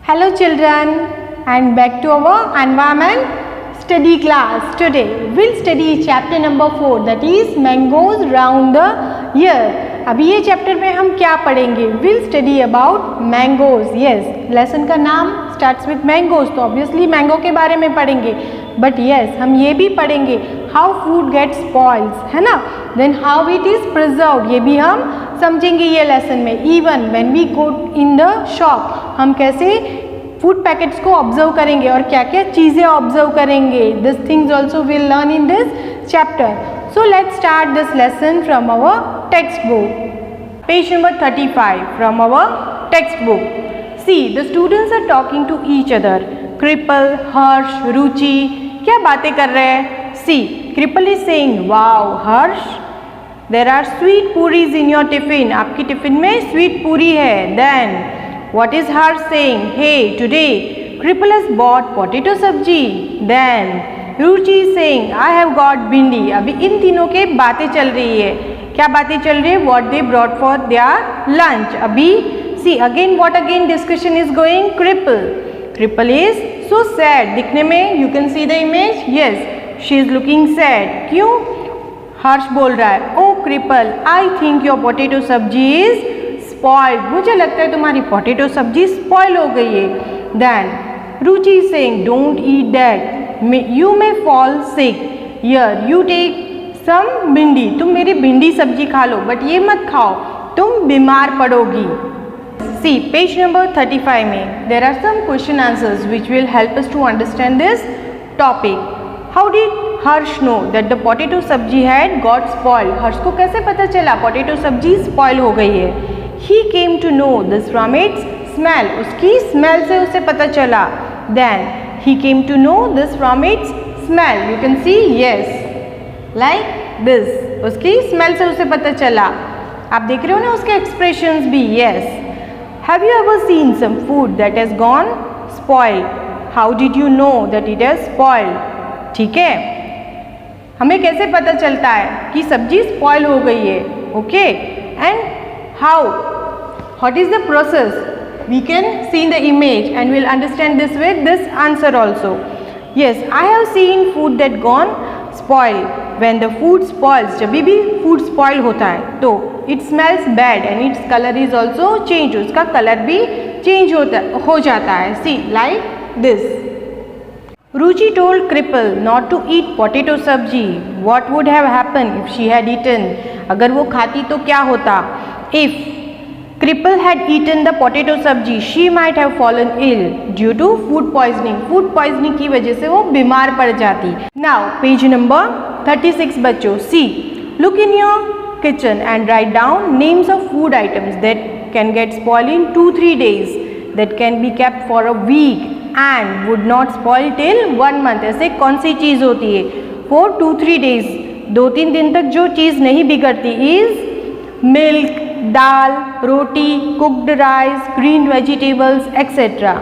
Hello children and back to our environment study class. Today we'll study chapter number 4 that is mangoes round the year. अभी ये chapter में हम क्या पढ़ेंगे? We'll study about mangoes. Yes, lesson का नाम starts with mangoes तो obviously mango के बारे में पढ़ेंगे. But yes, हम ये भी पढ़ेंगे how food gets spoils, है ना? Then how it is preserved, ये भी हम समझेंगे ये लेसन में. Even when we go in the shop, हम कैसे फूड पैकेट्स को ऑब्जर्व करेंगे और क्या क्या चीज़ें ऑब्जर्व करेंगे. This things also will learn in this chapter. So let's start this lesson from our text book. Page number 35 from our text book. See the students are talking to each other. Kripal, Harsh, Ruchi क्या बातें कर रहे हैं? See Kripal is saying wow Harsh there are sweet puris in your tiffin. आपकी tiffin में sweet puri है. Then what is Harsh saying? Hey, today Kripal has bought potato sabji. Then Ruchi is saying I have got bindi. अभी इन तीनों के बातें चल रही है. क्या बातें चल रही है? What they brought for their lunch. अभी see again what again discussion is going. Kripal is so sad. दिखने में you can see the image. Yes, she is looking sad. क्यों? हर्ष बोल रहा है Oh Kripal, I think your potato sabji is spoiled. मुझे लगता है तुम्हारी पोटैटो सब्जी स्पॉइल हो गई है. Then Ruchi is saying don't eat that, you may fall sick. Here you take some bhindi. तुम मेरी भिंडी सब्जी खा लो बट ये मत खाओ, तुम बीमार पड़ोगी. सी पेज नंबर 35 में there are some question answers which will help us to understand this topic. How did Harsh know that the potato sabzi had got spoiled. Harsh को कैसे पता चला पोटैटो सब्जी स्पॉइल हो गई है? He came to know this from its smell. उसकी smell से उसे पता चला. Then he came to know this from its smell. You can see yes, like this. उसकी स्मेल से उसे पता चला. आप देख रहे हो ना उसके एक्सप्रेशंस भी. Yes. Have you ever seen some food that has gone spoiled? How did you know that it has spoiled? ठीक है, हमें कैसे पता चलता है कि सब्जी स्पॉइल हो गई है? Okay, and how, what is the process? We can see in the image and we'll understand this with this answer also. Yes, I have seen food that gone spoil. When the food spoils, जब भी food spoil होता है तो it smells bad and its color is also change. उसका colour भी change हो जाता है. See, like this. Ruchi told Kripal not to eat potato sabji. What would have happened if she had eaten? अगर वो खाती तो क्या होता? If Kripal had eaten the potato sabji, she might have fallen ill due to food poisoning. Food poisoning की वजह से वो बीमार पड़ जाती. Now page number 36 बच्चों. See, look in your kitchen and write down names of food items that can get spoiled in 2-3 days, that can be kept for a week and would not spoil till 1 month. ऐसे कौन सी चीज़ होती है? For 2-3 days, 2-3 दिन तक जो चीज़ नहीं बिगड़ती is milk, dal, roti, cooked rice, green vegetables, etc.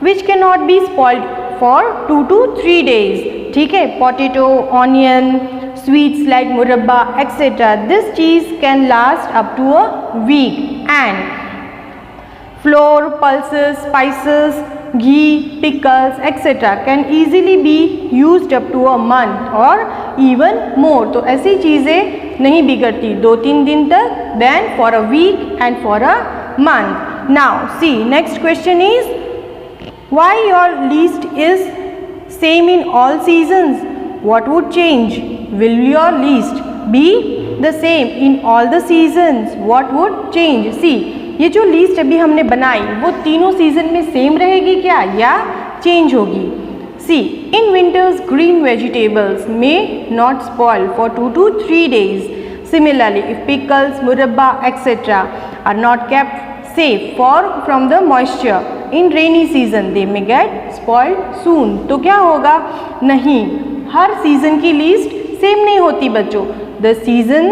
which cannot be spoiled for 2 to 3 days. ठीक है, potato, onion, sweets like मुरब्बा, etc. This cheese can last up to a week. And flour, pulses, spices, ghee, pickles, etc. can easily be used up to a month or even more. तो ऐसी चीज़ें नहीं बिगड़ती 2-3 दिन तक. Then for a week and for a month. Now see, next question is why your list is same in all seasons? What would change? Will your list be the same in all the seasons? What would change? See, ये जो list अभी हमने बनाई वो तीनों season में same रहेगी क्या या चेंज होगी? See in winters green vegetables may not spoil for 2 to 3 days. Similarly, if pickles, murabba, etc. are not kept safe from the moisture in rainy season, they may get spoiled soon. तो क्या होगा? नहीं, हर season की list same नहीं होती बच्चों. The season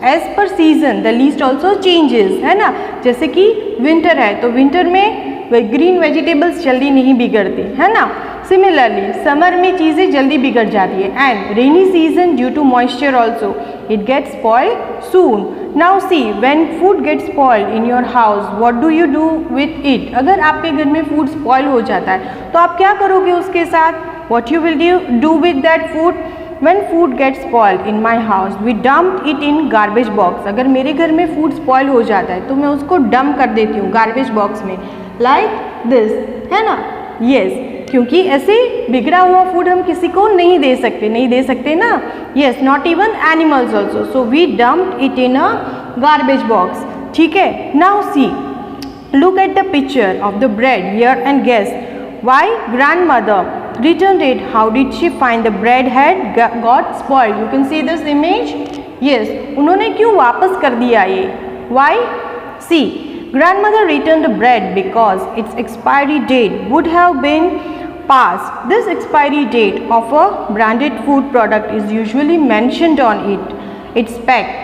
as per season the list also changes, है ना. जैसे कि विंटर है तो विंटर में ग्रीन वेजिटेबल्स जल्दी नहीं बिगड़ती, है ना. सिमिलरली समर में चीज़ें जल्दी बिगड़ जाती है. And rainy season due to moisture also it gets spoiled soon. Now see when food gets spoiled in your house what do you do with it. अगर आपके घर में फूड स्पॉइल हो जाता है तो आप क्या करोगे उसके साथ, what you will do with that food. When food gets spoiled in my house, we dump it in garbage box। अगर मेरे घर में फूड स्पॉइल हो जाता है तो मैं उसको डंप कर देती हूँ गार्बेज बॉक्स में, लाइक दिस, है ना। यस, क्योंकि ऐसे बिगड़ा हुआ फूड हम किसी को नहीं दे सकते ना। Yes, not even animals also, so we dump it in a garbage box. ठीक है, now see look at the picture of the bread here and guess why grandmother returned it। how did she find the bread had got spoiled। you can see this image। yes, उन्होंने क्यों वापस कर दिया ये, why। see, grandmother returned the bread because its expiry date would have been passed। this expiry date of a branded food product is usually mentioned on its pack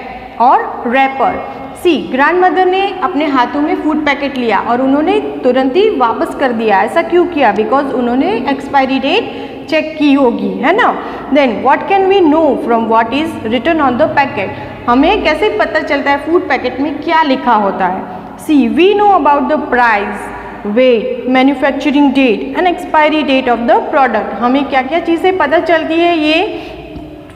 or wrapper। सी, grandmother ने अपने हाथों में food packet लिया और उन्होंने तुरंत ही वापस कर दिया। ऐसा क्यों किया, बिकॉज उन्होंने एक्सपायरी डेट चेक की होगी, है ना। Then what can we know from what is written on the packet. हमें कैसे पता चलता है फूड पैकेट में क्या लिखा होता है। See, we know about the price, weight, manufacturing date and expiry date of the product. हमें क्या क्या चीज़ें पता चलती है ये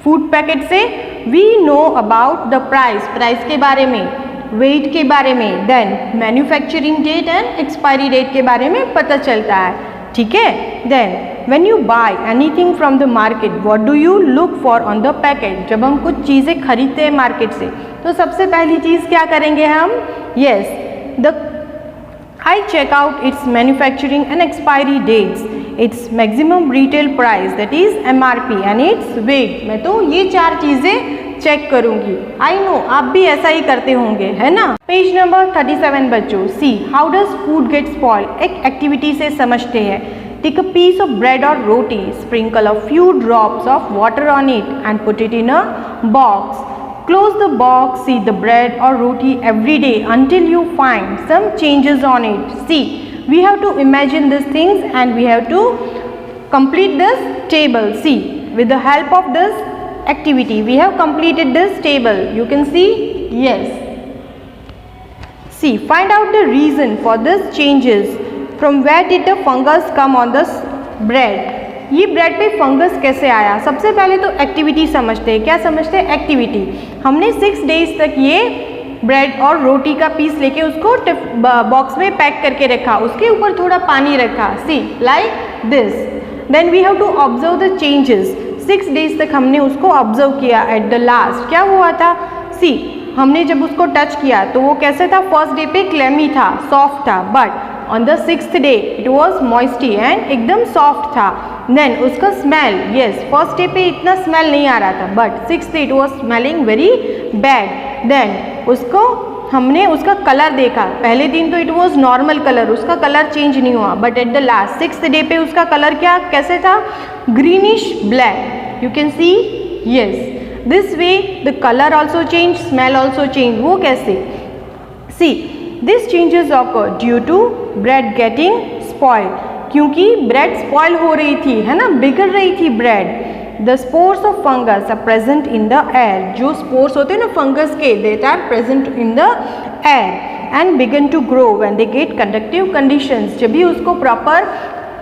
फूड पैकेट से। We know about the price के बारे में, वेट के बारे में, then manufacturing date and expiry date के बारे में पता चलता है। ठीक है, then when you buy anything from the market what do you look for on the packet. जब हम कुछ चीज़ें खरीदते हैं मार्केट से तो सबसे पहली चीज़ क्या करेंगे हम, yes, I check out its manufacturing and expiry dates, its maximum retail price that is MRP and its weight। मैं तो ये चार चीज़ें चेक करूँगी। आई नो आप भी ऐसा ही करते होंगे, है ना। पेज नंबर 37 बच्चों, see how does food get spoiled. एक एक्टिविटी से समझते हैं। Take a piece of bread और रोटी, sprinkle a few drops of water on it and put it in a box. Close the box, see the bread or roti every day until you find some changes on it। See, we have to imagine these things and we have to complete this table। See, with the help of this activity, we have completed this table। You can see, yes। See, find out the reason for these changes। From where did the fungus come on this bread? ये bread पे fungus कैसे आया। सबसे पहले तो activity समझते हैं। क्या समझते हैं, एक्टिविटी। हमने 6 डेज तक ये ब्रेड और रोटी का पीस लेके उसको बॉक्स में पैक करके रखा, उसके ऊपर थोड़ा पानी रखा, see like this. Then we have to observe the changes. 6 days तक हमने उसको ऑब्जर्व किया। एट द लास्ट क्या हुआ था, सी हमने जब उसको टच किया तो वो कैसे था, फर्स्ट डे पे क्लेमी था, सॉफ्ट था, but on the 6th day it was moisty and एकदम सॉफ्ट था। देन उसका स्मेल, यस, फर्स्ट डे पे इतना स्मेल नहीं आ रहा था, but 6th day it was smelling very bad. Then हमने उसका कलर देखा। पहले दिन तो इट वॉज नॉर्मल कलर, उसका कलर चेंज नहीं हुआ, but at the last 6th day पे उसका कलर कैसे था, greenish black. You can see, yes, this way the colour also change, smell also change. वो कैसे, see this changes occur due to bread getting spoil. क्योंकि bread spoil हो रही थी, है ना, बिगड़ रही थी bread. The spores of fungus are present in the air. जो स्पोर्स होते हैं ना फंगस के, that are present in the air and began to grow when they get conductive conditions. जब भी उसको प्रॉपर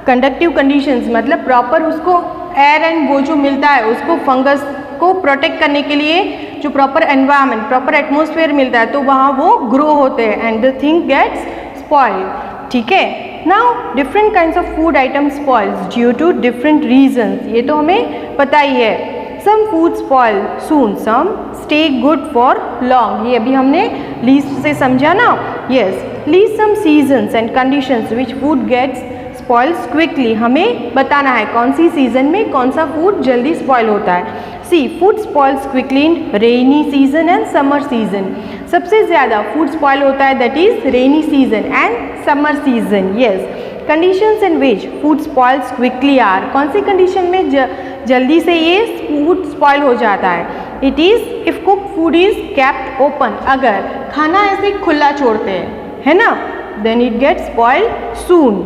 कंडक्टिव कंडीशंस मतलब प्रॉपर उसको एयर एंड वो जो मिलता है उसको फंगस को प्रोटेक्ट करने के लिए जो प्रॉपर एनवायरनमेंट, प्रॉपर एटमॉस्फेयर मिलता है तो वहाँ वो ग्रो होते हैं and the thing gets spoiled. ठीक है, now different kinds of food item spoils due to different reasons. ये तो हमें पता ही है। Some food spoil soon, some stay good for long. ये अभी हमने लीस्ट से समझा ना। Yes, list some seasons and conditions which food gets spoils quickly. हमें बताना है कौन सी सीजन में कौन सा फूड जल्दी स्पॉइल होता है। See food spoils quickly in rainy season and summer season. सबसे ज़्यादा फूड स्पॉइल होता है that is rainy season and summer season. Yes, conditions in which food spoils quickly are. कौन सी कंडीशन में जल्दी से ये फूड स्पॉइल हो जाता है। It is if cook food is kept open. अगर खाना ऐसे खुला छोड़ते हैं, है ना, then it gets spoil soon.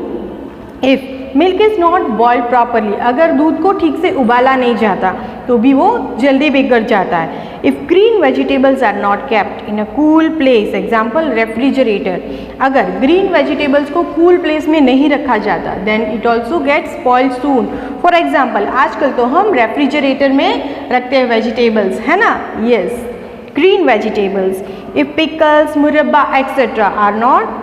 If milk is not boiled properly, अगर दूध को ठीक से उबाला नहीं जाता तो भी वो जल्दी बिगड़ जाता है. If green vegetables are not kept in a cool place, example refrigerator, अगर ग्रीन वेजिटेबल्स को कूल प्लेस में नहीं रखा जाता then it also get spoiled soon. For example आजकल तो हम रेफ्रिजरेटर में रखते हैं वेजिटेबल्स, है ना. Yes, green vegetables. If pickles, murabba etcetera are not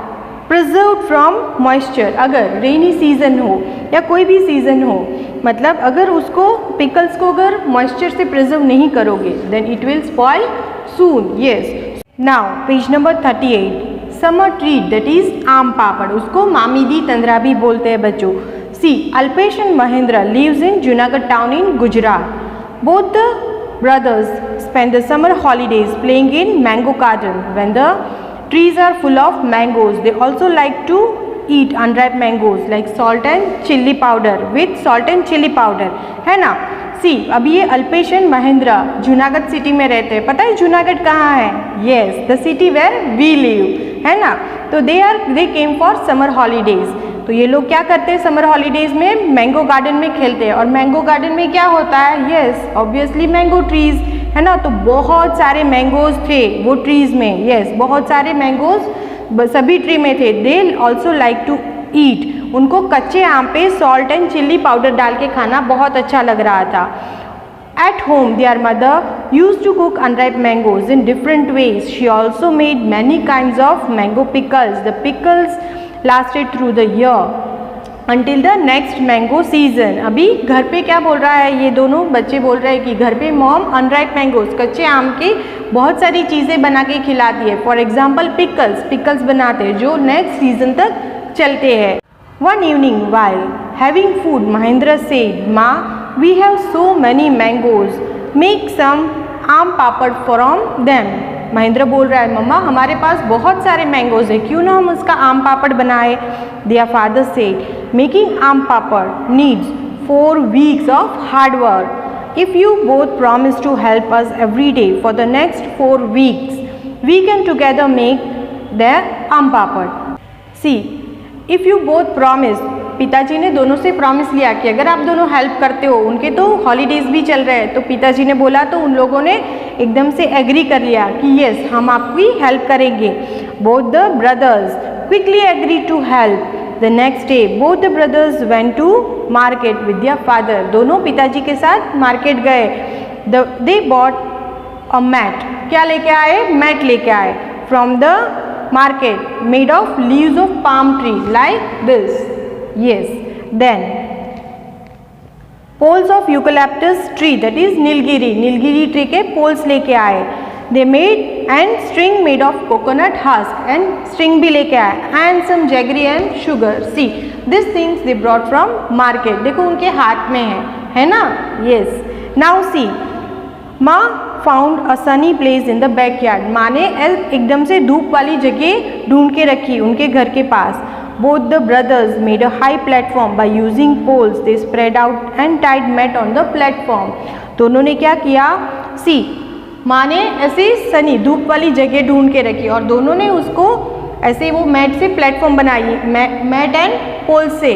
preserve from moisture, अगर रेनी सीजन हो या कोई भी सीजन हो, मतलब अगर उसको पिकल्स को अगर मॉइस्चर से प्रिजर्व नहीं करोगे then it will spoil soon. Yes. Now page number 38, summer treat that is aam papad, उसको मामी दी तंद्रा भी बोलते हैं बच्चों. See, Alpesh and Mahendra lives in Junagadh town in Gujarat. Both the brothers spend the summer holidays playing in mango garden. When the trees are full of mangoes, they also like to eat unripe mangoes like salt and chili powder with salt and chili powder, है ना. सी, अभी ये Alpesh and Mahendra Junagadh city में रहते हैं. पता है जूनागढ़ कहाँ है? Yes, the city where we live, है ना. तो they came for summer holidays. तो ये लोग क्या करते हैं समर हॉलीडेज में? मैंगो गार्डन में खेलते हैं. और मैंगो गार्डन में क्या होता है? यस, ऑब्वियसली मैंगो ट्रीज, है ना. तो बहुत सारे मैंगोज थे वो ट्रीज में. यस, बहुत सारे मैंगोज सभी ट्री में थे. They also like to eat, उनको कच्चे आम पे सॉल्ट एंड चिल्ली पाउडर डाल के खाना बहुत अच्छा लग रहा था. At home, their mother used to cook unripe mangoes in different ways. She also made many kinds of mango pickles. The pickles lasted through the year until the next mango season. अभी घर पे क्या बोल रहा है? ये दोनों बच्चे बोल रहे हैं कि घर पे मॉम अनराइप मैंगोज, कच्चे आम के बहुत सारी चीज़ें बना के खिलाती है. फॉर एग्जाम्पल पिकल्स बनाते हैं जो नेक्स्ट सीजन तक चलते हैं. One evening while having food, Mahendra said, "Ma, we have so many mangoes. Make some आम पापड़ from them." महेंद्र बोल रहा है, मम्मा हमारे पास बहुत सारे मैंगोज है, क्यों ना हम उसका आम पापड़ बनाए. Their father said, "Making आम पापड़ needs 4 weeks of hard work. If you both promise to help us every day for the next 4 weeks, we can together make the आम पापड़." See, if you both promise, पिताजी ने दोनों से promise लिया कि अगर आप दोनों हेल्प करते हो. उनके तो हॉलीडेज भी चल रहे हैं, तो पिताजी ने बोला तो उन लोगों ने एकदम से एग्री कर लिया कि यस हम आपकी हेल्प करेंगे. Both the brothers quickly agree to help. The next day both the brothers went to market with their father. दोनों पिताजी के साथ मार्केट गए. दे बॉट अ मैट, क्या लेके आए? मैट लेके आए. From the market made of leaves of palm tree like this. Yes, then poles of eucalyptus tree that is nilgiri tree के poles लेके आए. They made and string made of coconut husk and string भी लेके आए and some jaggery and sugar. See, these things they brought from market. देखो उनके हाथ में है ना. Yes, now see, माँ found a Sunny place in the backyard. माँ ने एकदम से धूप वाली जगह ढूंढ के रखी उनके घर के पास. Both the brothers made a high platform by using poles. They spread out and tied mat on the platform. दोनों ने क्या किया? सी, माँ ने ऐसे सनी धूप वाली जगह ढूंढ के रखी और दोनों ने उसको ऐसे वो मैट से प्लेटफॉर्म बनाई, मैट एंड पोल से.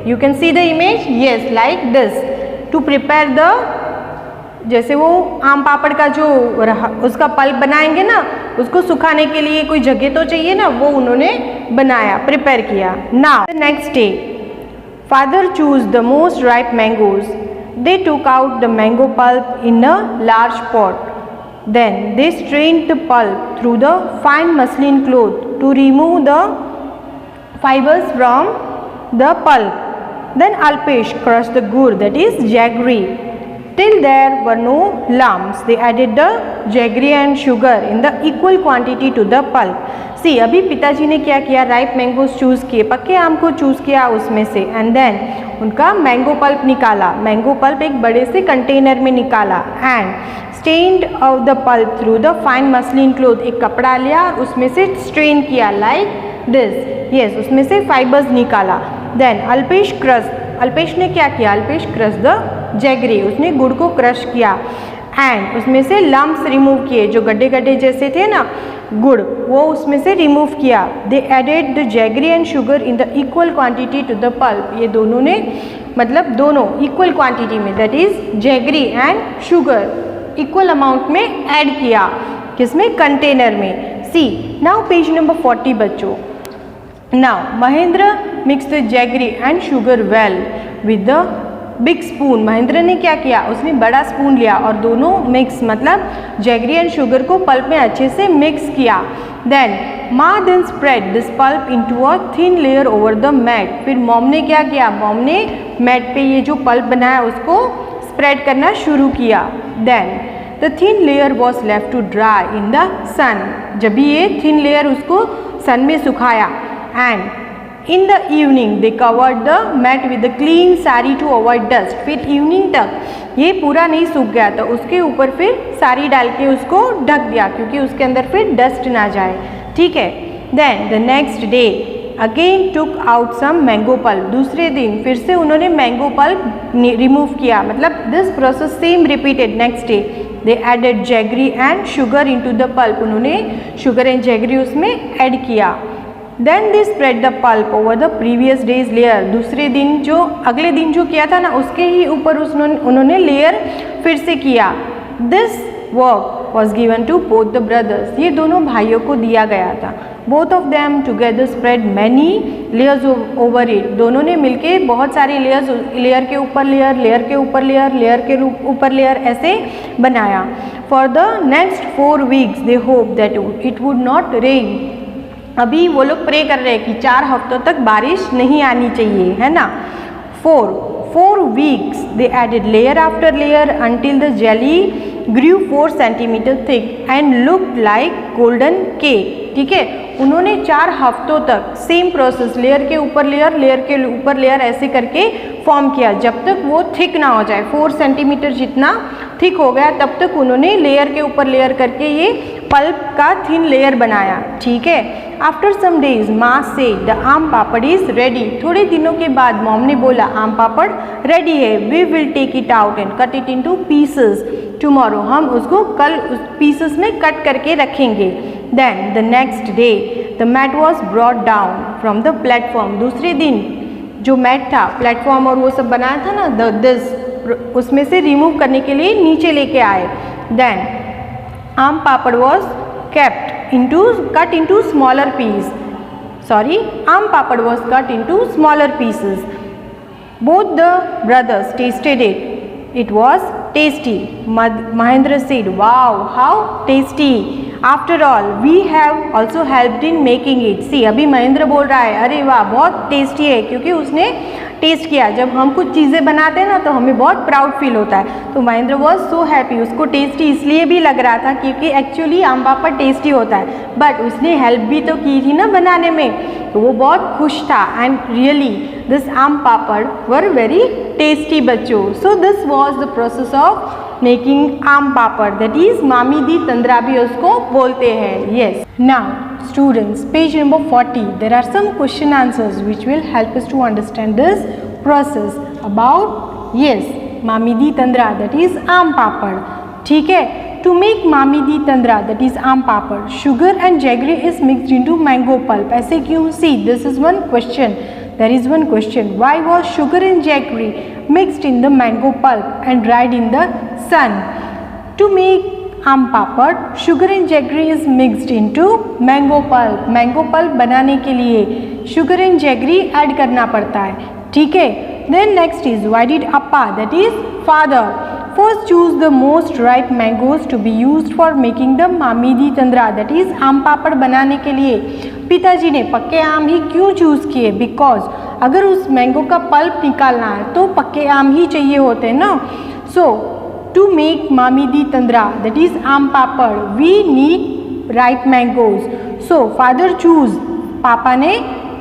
You can see the image. Yes, like this. To prepare the, जैसे वो आम पापड़ का जो उसका पल्प बनाएंगे ना, उसको सुखाने के लिए कोई जगह तो चाहिए ना, वो उन्होंने बनाया, प्रिपेयर किया. Now the next day father choose the most ripe mangoes. They took out the mango pulp in a large pot. Then they strained the pulp through the fine muslin cloth to remove the fibres from the pulp. Then Alpesh crushed the gur, that is jaggery, till there were no lumps. They added the jaggery and sugar in the equal quantity to the pulp. See, अभी पिताजी ने क्या किया? Ripe mangoes choose किए, पक्के आम को choose किया उसमें से, एंड देन उनका मैंगो पल्प निकाला. मैंगो पल्प एक बड़े से कंटेनर में निकाला and strained off the pulp through the fine muslin cloth. एक कपड़ा लिया और उसमें से स्ट्रेन किया लाइक दिस. यस, उसमें से फाइबर्स निकाला. देन अल्पेश ने क्या किया? अल्पेश क्रश द जैगरी, उसने गुड़ को क्रश किया एंड उसमें से लम्प्स रिमूव किए, जो गड्ढे गड्ढे जैसे थे ना गुड़ वो उसमें से रिमूव किया। They added the jaggery and sugar in the equal quantity to the pulp, ये दोनों ने मतलब दोनों इक्वल क्वांटिटी में, that is jaggery and sugar equal amount में ऐड किया, किसमें, कंटेनर में। सी नाउ पेज नंबर 40 बच्चों। Now Mahendra mix the jaggery and sugar well with the big spoon. Mahendra ने क्या किया, उसने बड़ा स्पून लिया और दोनों मिक्स मतलब जैगरी एंड शुगर को पल्प में अच्छे से मिक्स किया। Then maa then spread this pulp into a thin layer over the mat. फिर मॉम ने क्या किया, मॉम ने मैट पे ये जो पल्प बनाया उसको स्प्रेड करना शुरू किया। Then the thin layer was left to dry in the sun. जब भी ये थिन लेयर उसको सन में सुखाया। And in the evening they covered the mat with the clean sari to avoid dust. फिर इवनिंग तक ये पूरा नहीं सूख गया तो उसके ऊपर फिर साड़ी डाल के उसको ढक दिया, क्योंकि उसके अंदर फिर डस्ट ना जाए, ठीक है। Then the next day again took out some mango pulp. दूसरे दिन फिर से उन्होंने मैंगो पल्प रिमूव किया, मतलब this process same repeated next day. They added jaggery and sugar into the pulp. उन्होंने शुगर एंड जैगरी उसमें ऐड किया। Then they spread the pulp over the previous days layer. दूसरे दिन जो अगले दिन जो किया था ना उसके ही ऊपर उन्होंने लेयर फिर से किया। This work was given to both the brothers. ये दोनों भाइयों को दिया गया था। Both of them together spread many layers over it. दोनों ने मिलके बहुत सारी लेयर्स, लेयर के ऊपर लेयर, लेयर के ऊपर लेयर, लेयर के ऊपर लेयर ऐसे बनाया। For the next 4 weeks they hope that it would not rain. अभी वो लोग प्रे कर रहे हैं कि 4 हफ्तों तक बारिश नहीं आनी चाहिए, है ना। 4 weeks they added layer after layer until the jelly grew 4 centimeter thick and looked like golden cake। ठीक है, उन्होंने 4 हफ्तों तक सेम प्रोसेस लेयर के ऊपर लेयर, लेयर के ऊपर लेयर ऐसे करके फॉर्म किया जब तक वो थिक ना हो जाए। 4 सेंटीमीटर जितना थिक हो गया तब तक उन्होंने लेयर के ऊपर लेयर करके ये पल्प का थिन लेयर बनाया, ठीक है। आफ्टर सम डेज माँ से द आम पापड़ इज रेडी। थोड़े दिनों के बाद मॉम ने बोला आम पापड़ रेडी है। We will take it out and cut it into pieces tomorrow. हम उसको कल उस पीसेस में कट करके रखेंगे। Then the next day the mat was brought down from the platform. दूसरे दिन जो मैट था, प्लेटफॉर्म और वो सब बनाया था ना दिस, उसमें से रिमूव करने के लिए नीचे लेके आए। देन आम पापड़ was kept cut into smaller piece. Sorry, आम पापड़ was cut into smaller pieces. Both the brothers tasted it. It was tasty. Mahendra said, "Wow, how tasty! After all, we have also helped in making it." See, अभी महेंद्र बोल रहा है, अरे वाह बहुत tasty है, क्योंकि उसने टेस्ट किया। जब हम कुछ चीज़ें बनाते हैं ना तो हमें बहुत प्राउड फील होता है। तो महेंद्र वॉज सो हैप्पी। उसको टेस्टी इसलिए भी लग रहा था क्योंकि एक्चुअली आम पापड़ टेस्टी होता है, बट उसने हेल्प भी तो की थी ना बनाने में, तो वो बहुत खुश था। एंड रियली दिस आम पापड़ वर वेरी टेस्टी बच्चों। So this was the process of making आम पापड़, दैट इज मामी दी तंद्रा भी उसको बोलते हैं। Yes, now students, page number 40, there are some question answers which will help us to understand this process about yes मामी दी तंद्रा, that is aam पापड़, ठीक है। To make मामी दी तंद्रा, that is aam papad, sugar and jaggery is mixed into mango pulp. ऐसे क्यों? See, this is one question. There is one question. Why was sugar and jaggery mixed in the mango pulp and dried in the sun? To make आम पापड़, sugar and jaggery is mixed into mango pulp. Mango pulp बनाने के लिए sugar and jaggery add करना पड़ता है, ठीक है। Then next is, why did Appa, that is father, first choose the most ripe mangoes to be used for making the मामी दी तंद्रा, that is आम पापड़ बनाने के लिए पिताजी ने पक्के आम ही क्यों चूज़ किए? बिकॉज अगर उस मैंगो का पल्प निकालना है तो पक्के आम ही चाहिए होते हैं ना। सो टू मेक मामी दी तंद्रा, that is aam papad, we need ripe mangoes. So father choose, पापा ने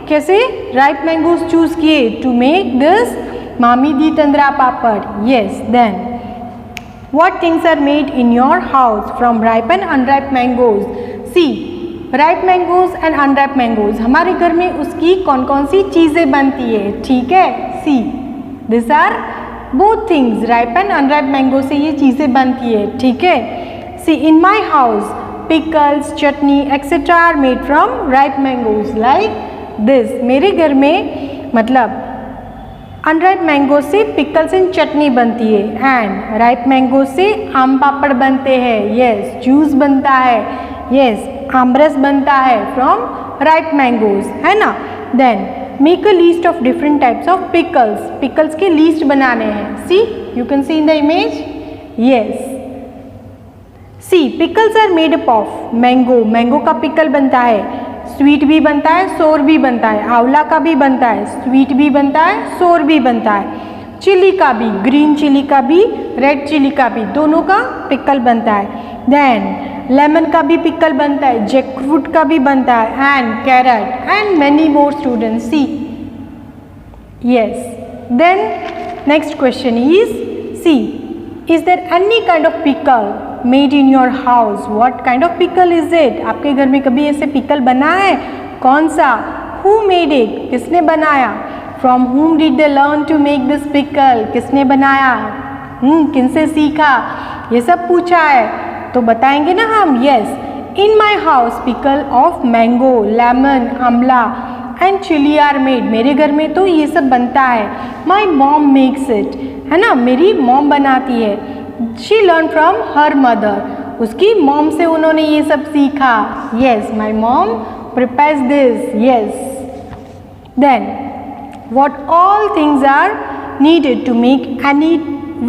कैसे राइप मैंगोज चूज किए to make this mummy the tandra papad. Yes, then what things are made in your house from ripe and unripe mangoes? See, ripe mangoes and unripe mangoes, हमारे घर में उसकी कौन कौन सी चीज़ें बनती है, ठीक है। See, this are both things, ripe and unripe mango से ये चीज़ें बनती है, ठीक है। See, in my house pickles, chutney, etc. are made from ripe mangoes like this. मेरे घर में मतलब अनराइप मैंगो से पिकल्स एंड चटनी बनती है, एंड राइप मैंगो से आम पापड़ बनते हैं, यस, जूस बनता है, यस, आमरस बनता है फ्रॉम राइप मैंगोज, है ना. Then make a list of different types of pickles. Pickles के लिस्ट बनाने हैं. See, you can see in the image. Yes, see, pickles are made up of mango. Mango का pickle बनता है, sweet भी बनता है, सोर भी बनता है. आंवला का भी बनता है, स्वीट भी बनता है, सोर भी बनता है. चिली का भी, ग्रीन चिली का भी, रेड चिली का भी, दोनों का पिकल बनता है. देन लेमन का भी पिकल बनता है, जैकफ्रूट का भी बनता है, and carrot and many more students. See, yes. Then next question is, see, is there any kind of pickle made in your house? What kind of pickle is it? आपके घर में कभी ऐसे पिकल बना है? कौन सा? Who made it? किसने बनाया? From whom did they learn to make this pickle? किसने बनाया? किनसे सीखा? ये सब पूछा है, तो बताएंगे ना हम. Yes, in my house pickle of mango, lemon, आंवला एंड चिली आर मेड. मेरे घर में तो ये सब बनता है. माई मॉम मेक्स इट, है ना, मेरी मॉम बनाती है. She learn from her mother. उसकी मॉम से उन्होंने ये सब सीखा. Yes, my mom prepares this. Yes. Then what all things are needed to make any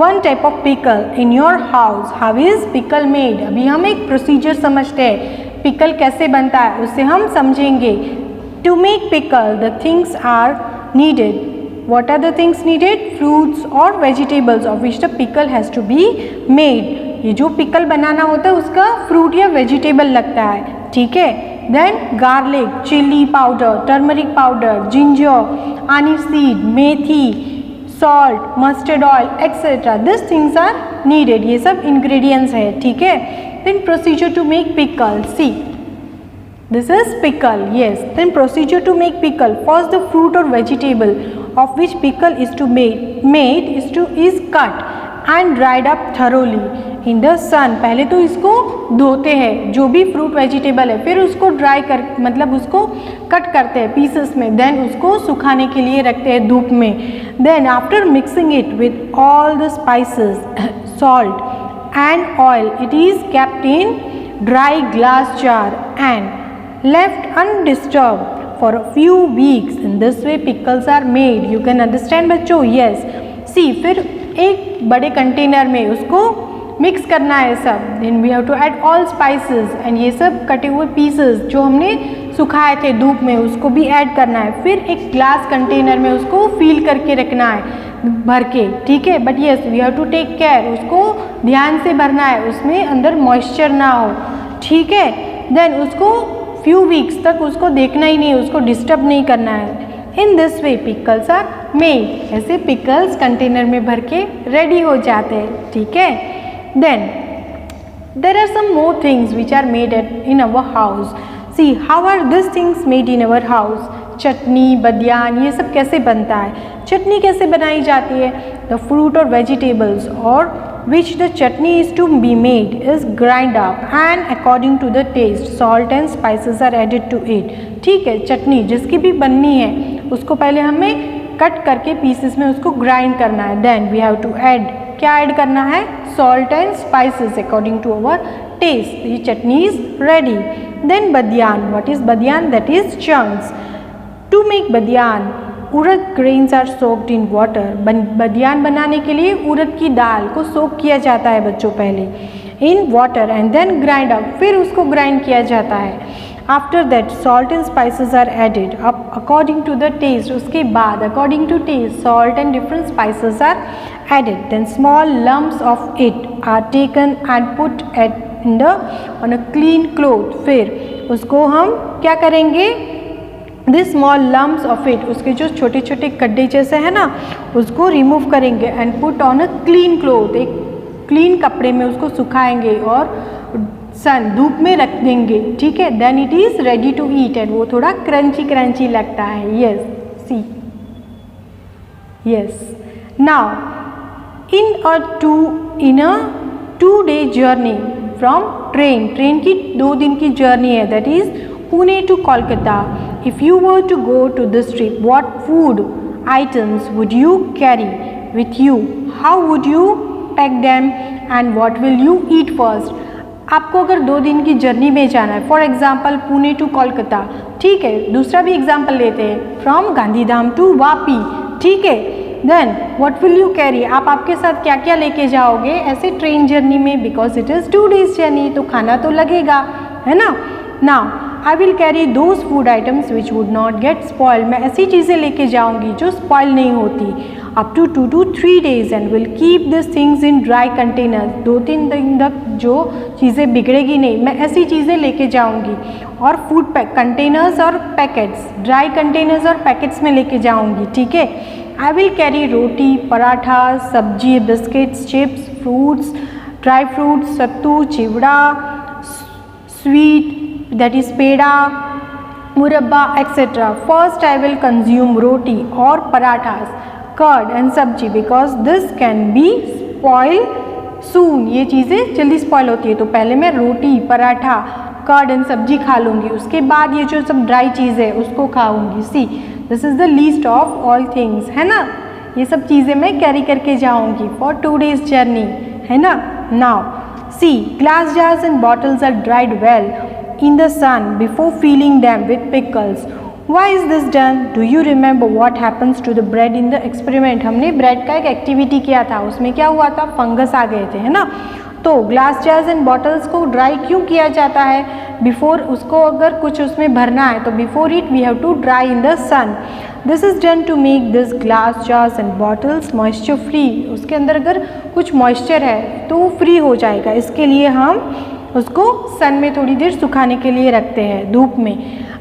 one type of pickle in your house? How is pickle made? अभी हम एक procedure समझते हैं, पिकल कैसे बनता है उससे हम समझेंगे. To make pickle the things are needed. What are the things needed? Fruits or vegetables of which the pickle has to be made. ये जो पिकल बनाना होता है उसका फ्रूट या वेजिटेबल लगता है, ठीक है. Then garlic, chilli powder, turmeric powder, ginger, aniseed, methi, salt, mustard oil etcetera. This things are needed. ये सब इंग्रेडिएंट्स है, ठीक है. Then procedure to make pickle. See, this is pickle. Yes, then procedure to make pickle. First, the fruit or vegetable of which pickle is to made is cut and dried up thoroughly in the sun. पहले तो इसको धोते हैं, जो भी fruit vegetable है, फिर उसको ड्राई कर मतलब उसको कट करते हैं पीसेस में. देन उसको सुखाने के लिए रखते हैं धूप में. Then after mixing it with all the spices, salt and oil, it is kept in dry glass jar and left undisturbed for a few weeks. In this way pickles are made. You can understand बच्चों. Yes. See, फिर एक बड़े container में उसको mix करना है सब. Then we have to add all spices and ये सब कटे हुए पीसेस जो हमने सुखाए थे धूप में उसको भी ऐड करना है. फिर एक ग्लास कंटेनर में उसको फील करके रखना है भर के, ठीक है. But yes, we have to take care. उसको ध्यान से भरना है, उसमें अंदर मॉइस्चर ना हो, ठीक है. देन उसको फ्यू वीक्स तक उसको देखना ही नहीं, उसको डिस्टर्ब नहीं करना है. In this way pickles are made. ऐसे पिकल्स कंटेनर में भर के रेडी हो जाते हैं, ठीक है. Then there are some more things which are made in our house. See, how are this things made in our house? Chutney, badiyan, ये सब कैसे बनता है? चटनी कैसे बनाई जाती है? द फ्रूट और वेजिटेबल्स और which the chutney is to be made is grind up and according to the taste salt and spices are added to it. ठीक है, चटनी जिसकी भी बननी है उसको पहले हमें कट करके पीसेस में उसको ग्राइंड करना है. Then we have to add, क्या ऐड करना है? Salt and spices according to our taste. ये chutney is ready. Then badiyan. What is badiyan? That is chunks. To make badiyan urad grains are soaked in water. बदियान बनाने के लिए उड़द की दाल को सोक किया जाता है बच्चों पहले in water and then grind up. फिर उसको ग्राइंड किया जाता है. After that salt and spices are added up according to the taste. उसके बाद according to taste salt and different spices are added. Then small lumps of it are taken and put at in the on a clean cloth. फिर उसको हम क्या करेंगे? This small lumps of it, उसके जो छोटे छोटे गड्ढे जैसे है ना, उसको रिमूव करेंगे and put on a clean cloth. एक क्लीन कपड़े में उसको सुखाएंगे और सन धूप में रख देंगे, ठीक है. Then it is ready to eat and वो थोड़ा क्रंची क्रंची लगता है. Yes, see, yes. Now in a 2-day journey from train, train की 2 दिन की जर्नी है, that is Pune to Kolkata. If you were to go to this trip, what food items would you carry with you, how would you pack them and what will you eat first. आपको अगर 2 दिन की journey में जाना है, for example Pune to Kolkata, ठीक है. दूसरा भी एग्जाम्पल लेते हैं, फ्रॉम गांधीधाम टू वापी, ठीक है. Then what will you carry, आप आपके साथ क्या क्या लेके जाओगे ऐसे ट्रेन जर्नी में, because it is 2 days journey, तो खाना तो लगेगा, है ना. Now I will carry those food items which would not get spoil, मैं ऐसी चीज़ें लेके जाऊँगी जो स्पॉइल नहीं होती, up to 2 to 3 days and will keep this things in dry containers. 2-3 दिन तक जो चीज़ें बिगड़ेगी नहीं, मैं ऐसी चीज़ें लेके जाऊँगी. और फूड पैक कंटेनर्स और पैकेट्स, ड्राई कंटेनर्स और पैकेट्स में लेके जाऊँगी, ठीक है. I will carry roti, paratha, sabzi, biscuits, chips, fruits, dry fruits, sattu, chiwda, sweet that is peda, murabba etcetera. First I will consume roti और parathas, curd and sabzi, because this can be spoil soon, ये चीज़ें जल्दी स्पॉइल होती है, तो पहले मैं रोटी, पराठा, कर्ड एंड सब्जी खा लूँगी, उसके बाद ये जो सब ड्राई चीज़ है उसको खाऊंगी. See this is the least of all things, है ना. ये सब चीज़ें मैं कैरी करके जाऊँगी फॉर 2 days जर्नी, है ना. Now see glass jars and bottles are dried well in the sun before filling them with pickles. Why is this done? Do you remember what happens to the bread in the experiment? हमने bread का एक activity किया था, उसमें क्या हुआ था, fungus आ गए थे, है ना. तो ग्लास जार्स एंड बॉटल्स को ड्राई क्यों किया जाता है, बिफोर उसको अगर कुछ उसमें भरना है तो before it we have to dry in the sun. This is done to make this glass jars and bottles moisture free. उसके अंदर अगर कुछ मॉइस्चर है तो वो फ्री हो जाएगा, इसके लिए हम उसको सन में थोड़ी देर सुखाने के लिए रखते हैं, धूप में.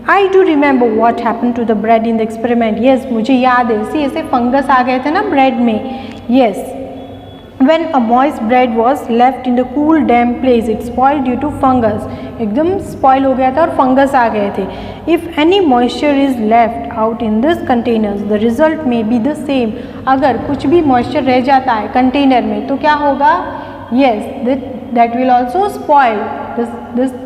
I do remember what happen to the bread in the experiment. Yes, मुझे याद है, सी ऐसे फंगस आ गए थे ना ब्रेड में. Yes, when a moist bread was left in the cool damp place it spoiled due to fungus. एकदम spoil हो गया था और फंगस आ गए थे. if any moisture is left out in this containers the result may be the same. अगर कुछ भी मॉइस्चर रह जाता है कंटेनर में तो क्या होगा, yes that will also spoil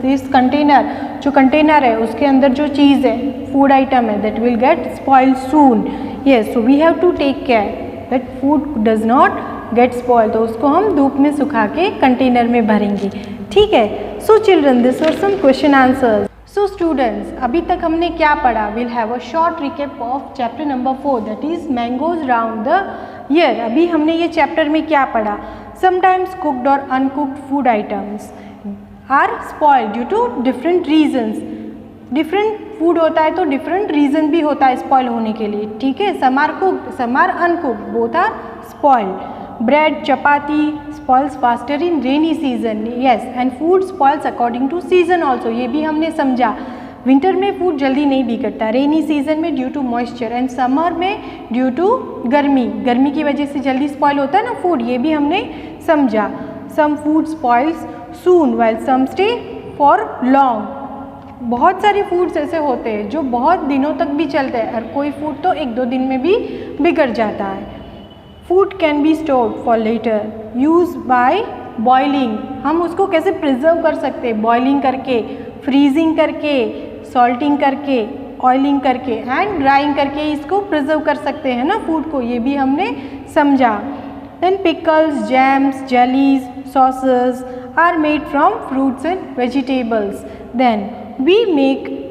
this container. जो कंटेनर है उसके अंदर जो चीज़ है, फूड आइटम है, that will get spoiled soon. yes, so we have to take care that food does not get spoil, तो उसको हम धूप में सुखा के कंटेनर में भरेंगे, ठीक है. So children, this were some question answers. So students, अभी तक हमने क्या पढ़ा, will have a short recap of chapter number 4 that is mangoes round the year. अभी हमने ये चैप्टर में क्या पढ़ा, समटाइम्स कुक्ड और uncooked food items are spoiled due to different reasons. Different food होता है तो डिफरेंट रीज़न भी होता है स्पॉइल होने के लिए, ठीक है. Some are cooked, some are uncooked, both are spoiled. Bread, chapati spoils faster in rainy season. Yes, and food spoils according to season also. ये भी हमने समझा. विंटर में फूड जल्दी नहीं बिगड़ता, रेनी सीजन में due to moisture, and summer में ड्यू टू गर्मी, गर्मी की वजह से जल्दी स्पॉइल होता है ना फूड, ये भी हमने समझा. Some food spoils soon while some stay for long. बहुत सारे फूड्स ऐसे होते हैं जो बहुत दिनों तक भी चलते हैं, और कोई फूड तो 1-2 दिन में भी बिगड़ जाता है. Food can be stored for later use by boiling. हम उसको कैसे प्रिजर्व कर सकते हैं, बॉइलिंग करके, फ्रीजिंग करके, सॉल्टिंग करके, ऑयलिंग करके एंड ड्राइंग करके इसको प्रिजर्व कर सकते हैं ना फूड को, ये भी हमने समझा. Then pickles, jams, jellies, sauces are made from fruits and vegetables. Then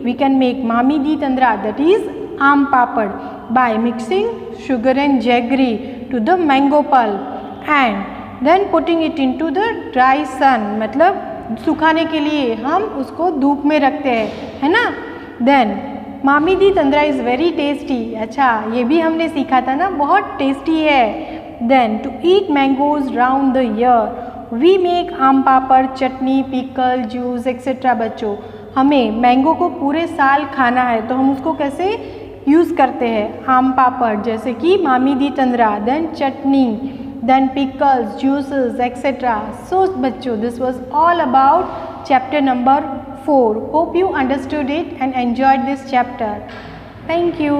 we can make mami di tandra, that is आम पापड़, by mixing sugar and jaggery to the mango pulp and then putting it into the dry sun. मतलब सुखाने के लिए हम उसको धूप में रखते हैं, है ना. then मामी दी तंद्रा इज़ वेरी टेस्टी. अच्छा, ये भी हमने सीखा था ना, बहुत टेस्टी है. then to eat mangoes round the year we make आम पापड़, चटनी, पिकल, जूस एक्सेट्रा. बच्चों, हमें मैंगो को पूरे साल खाना है तो हम उसको कैसे यूज़ करते हैं, आम पापड़, जैसे कि मामी दी तंद्रा, देन चटनी, देन पिकल्स, जूसेस एक्सेट्रा. सो बच्चों, this was all about chapter number 4. Hope you understood it and enjoyed this chapter. Thank you.